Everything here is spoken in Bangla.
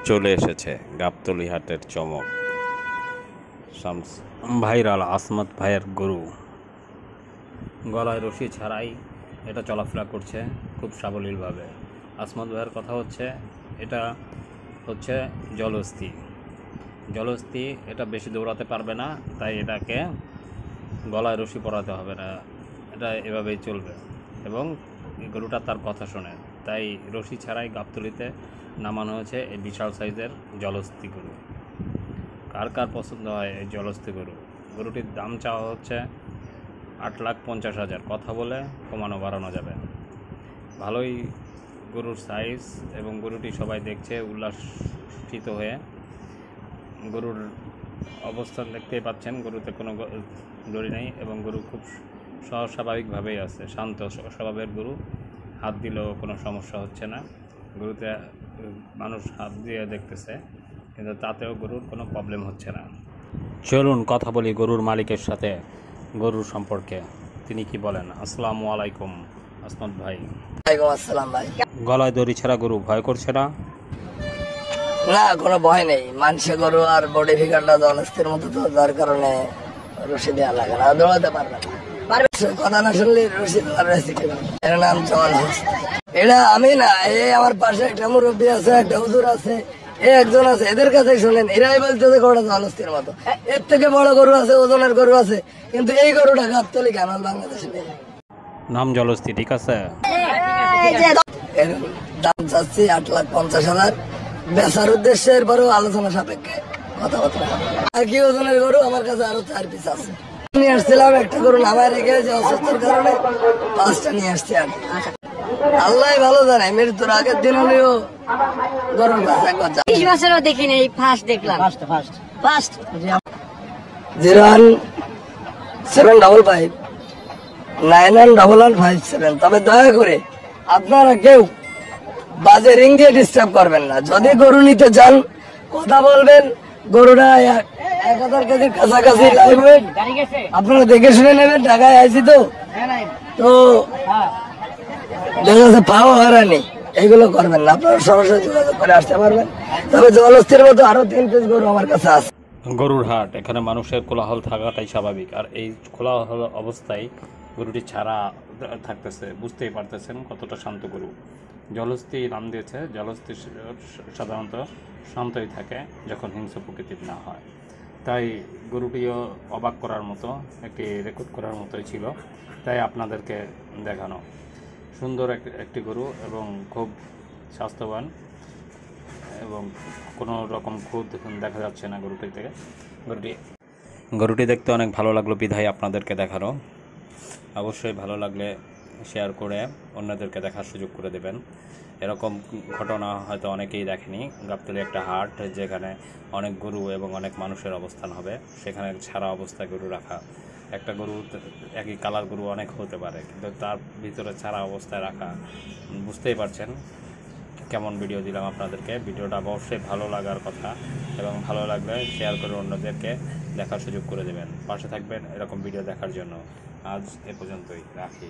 চলে এসেছে গাবতলী হাটের চমক। ভাইরাল আসমত ভাইয়ের গরু গলায় রশি ছাড়াই এটা চলাফেরা করছে খুব সাবলীলভাবে। আসমত ভাইয়ের কথা হচ্ছে এটা হচ্ছে জলহস্তি, এটা বেশি দৌড়াতে পারবে না, তাই এটাকে গলায় রশি পরাতে হবে না, এটা এভাবেই চলবে এবং গরুটা তার কথা শোনে, তাই রশি ছাড়াই গাবতলীতে নামানো হয়েছে এই বিশাল সাইজের জলহস্তি গরু। কার কার পছন্দ হয় এই জলহস্তি গরুটির দাম চাওয়া হচ্ছে 8,50,000, কথা বলে কমানো বাড়ানো যাবে। ভালোই গরুর সাইজ এবং গরুটি সবাই দেখছে উল্লাসিত হয়ে। গরুর অবস্থান দেখতেই পাচ্ছেন, গরুতে কোনো দড়ি নেই এবং গরু খুব সহজ স্বাভাবিকভাবেই আছে, শান্ত স্বভাবের গরু। হাত দিলেও কোনো সমস্যা হচ্ছে না, গরুতে মানুষ হাত দিয়ে দেখতেছে কিন্তু তাতেও গরুর কোনো প্রবলেম হচ্ছে না। চলুন কথা বলি গরুর মালিকের সাথে গরুর সম্পর্কে, তিনি কি বলেন। আসসালামু আলাইকুম আসমত ভাই। ওয়ালাইকুম আসসালাম ভাই। গলায় দড়ি ছাড়া গরু ভয় করছে না? না, কোনো ভয় নেই। মানুষে গরু আর বডি ফিগারটা জলস্থির মতো, তো যার কারণে রশি দেওয়া লাগে না, দৌড়াতে পারবে না। কথা না শুনলে রশি এর নাম জলহস্তি। এটা আমি না, আমার পাশে একটা মুরব্বী আছে, একটা হুজুর আছে, একজন আছে, এদের কাছে শুনেন, এরাই বলতে যে গরুটা জলস্থির মতো। এর থেকে বড় গরু আছে, ওজনের গরু আছে, কিন্তু এই গরুটা গাবতলী কেন বাংলাদেশে নেই। নাম জলহস্তি, ঠিক আছে। এর দাম চাচ্ছি 8,50,000, বেচার উদ্দেশ্যে, এরপরেও আলোচনা সাপেক্ষে কথাবার্তা। একই ওজনের গরু আমার কাছে আরো 4 পিস আছে। নিয়ে আসছিলাম একটা গরু নামায় রেখে, যে অসুস্থর কারণে 5টা নিয়ে আসছি। আর আল্লাহ ভালো জানে, মৃত্যুর আগের দিন হলেও গরুর কাছে একবার 20 বছরও দেখিনি, এই ফার্স্ট দেখলাম। ফার্স্ট 01755911157। তবে দয়া করে আপনারা কেউ বাজে রিং দিয়ে ডিস্টার্ব করবেন না। যদি গরু নিতে চান কথা বলবেন, গরুটা 1000 কেজির কাছাকাছি লাইভ ওয়েট, আপনারা দেখে শুনে নেবেন। ঢাকায় আইছি তো দেখা যাচ্ছে পাও হারানি, এইগুলো করবেন না, আপনারা সরাসরি যোগাযোগ করে আসতে পারবেন। তবে জলস্থির মতো আরো 3 পিস গরু আমার কাছে আছে। গরুর হাট, এখানে মানুষের কোলাহল থাকাটাই স্বাভাবিক, আর এই কোলাহল অবস্থায় গরুটি ছাড়া থাকতেছে, বুঝতেই পারতেছেন কতটা শান্ত গরু। জলহস্তি নাম দিয়েছে, জলহস্তি সাধারণত শান্তই থাকে যখন হিংস্র প্রকৃতির না হয়, তাই গরুটিও অবাক করার মতো, একটি রেকর্ড করার মতোই ছিল, তাই আপনাদেরকে দেখানো। সুন্দর একটি গরু এবং খুব স্বাস্থ্যবান এবং কোনো রকম খুদ দেখা যাচ্ছে না গরুটি থেকে। গরুটি দেখতে অনেক ভালো লাগলো বিধায় আপনাদেরকে দেখানো। অবশ্যই ভালো লাগলে শেয়ার করে অন্যদেরকে দেখার সুযোগ করে দেবেন। এরকম ঘটনা হয়তো অনেকেই দেখেনি। গাবতলী একটা হাট, যেখানে অনেক গরু এবং অনেক মানুষের অবস্থান হবে, সেখানে ছাড়া অবস্থায় গরু রাখা। একটা গরু, একই কালার গরু অনেক হতে পারে, কিন্তু তার ভিতরে ছাড়া অবস্থায় রাখা, বুঝতেই পারছেন কেমন ভিডিও দিলাম আপনাদেরকে। ভিডিওটা অবশ্যই ভালো লাগার কথা এবং ভালো লাগলে শেয়ার করে অন্যদেরকে দেখার সুযোগ করে দেবেন। পাশে থাকবেন এরকম ভিডিও দেখার জন্য। আজ এ পর্যন্তই, রাখি।